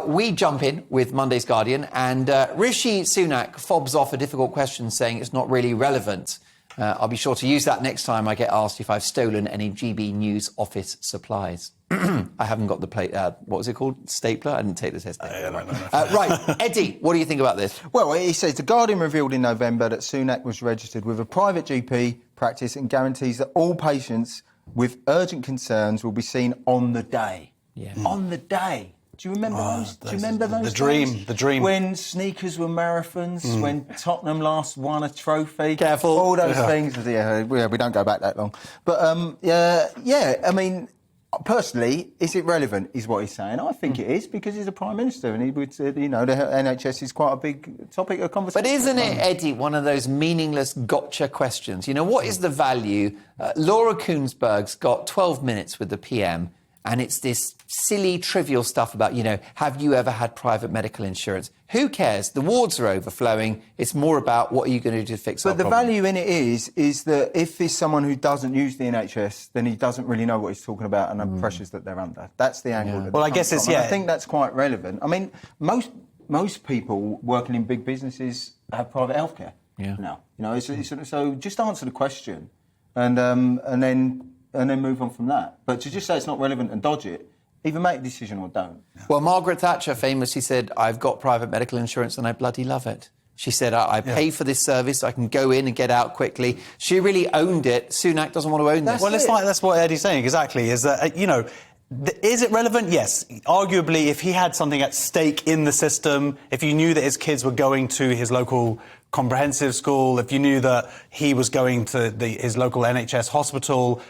We jump in with Monday's Guardian, and Rishi Sunak fobs off a difficult question saying it's not really relevant. I'll be sure to use that next time I get asked if I've stolen any GBNews office supplies. I haven't got the plate. What was it called? Stapler? I didn't take the test. Right, Eddie, what do you think about this? Well, he says the Guardian revealed in November that Sunak was registered with a private GP practice and guarantees that all patients with urgent concerns will be seen on the day. Yeah. On the day. Do you remember those? Do you remember those? The dream. When sneakers were marathons, when Tottenham last won a trophy. Careful. All those things. Yeah, we don't go back that long. But, I mean, personally, is it relevant, is what he's saying. I think it is, because he's a Prime Minister and he would say, the NHS is quite a big topic of conversation. But isn't it, Eddie, one of those meaningless gotcha questions? You know, what is the value? Laura Kuenssberg's got 12 minutes with the PM, and it's this silly, trivial stuff about, have you ever had private medical insurance? Who cares? The wards are overflowing. It's more about what are you going to do to fix our problem. But the value in it is that if there's someone who doesn't use the NHS, then he doesn't really know what he's talking about and the pressures that they're under. That's the angle. Well, I guess it's, I think that's quite relevant. I mean, most people working in big businesses have private healthcare now. So just answer the question and then move on from that. But to just say it's not relevant and dodge it, either make a decision or don't. Well, Margaret Thatcher famously said, I've got private medical insurance and I bloody love it. She said, I pay for this service, I can go in and get out quickly. She really owned it. Sunak doesn't want to own this. Well, that's what Eddie's saying, exactly, is that, is it relevant? Yes. Arguably, if he had something at stake in the system, if you knew that his kids were going to his local comprehensive school, if you knew that he was going to his local NHS hospital,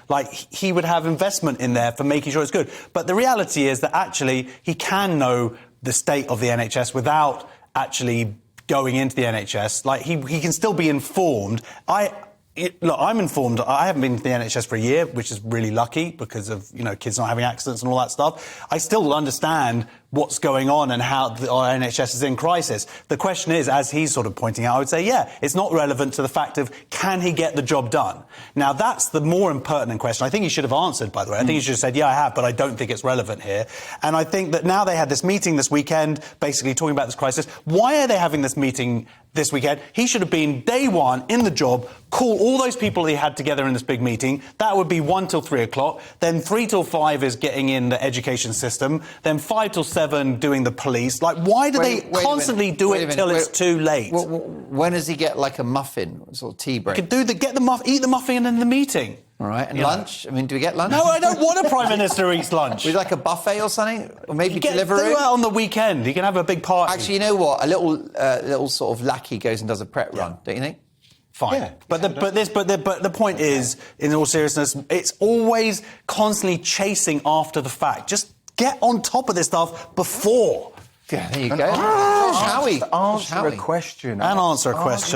he would have investment in there for making sure it's good. But the reality is that actually he can know the state of the NHS without actually going into the NHS. He can still be informed. I'm informed. I haven't been to the NHS for a year, which is really lucky because of, kids not having accidents and all that stuff. I still understand what's going on and how our NHS is in crisis. The question is, as he's sort of pointing out, I would say, it's not relevant to the fact of can he get the job done? Now, that's the more impertinent question. I think he should have answered, by the way. I think he should have said, I have, but I don't think it's relevant here. And I think that now they had this meeting this weekend, basically talking about this crisis. Why are they having this meeting this weekend? He should have been day one in the job, call all those people he had together in this big meeting. That would be 1 till 3 o'clock. Then 3 till 5 is getting in the education system. Then 5 till 7 doing the police. Why do they constantly do it till it's too late? When does he get a muffin, sort of tea break? He could eat the muffin in the meeting. All right, and lunch? I mean, do we get lunch? No, I don't want a Prime Minister eats lunch. With a buffet or something? Or maybe Deliveroo? Do that on the weekend. He can have a big party. Actually, you know what? A little sort of lackey goes and does a prep run, don't you think? Fine. Yeah, but the point is, in all seriousness, it's always constantly chasing after the fact. Just get on top of this stuff before. Yeah, there you go. Answer a question. And answer a question.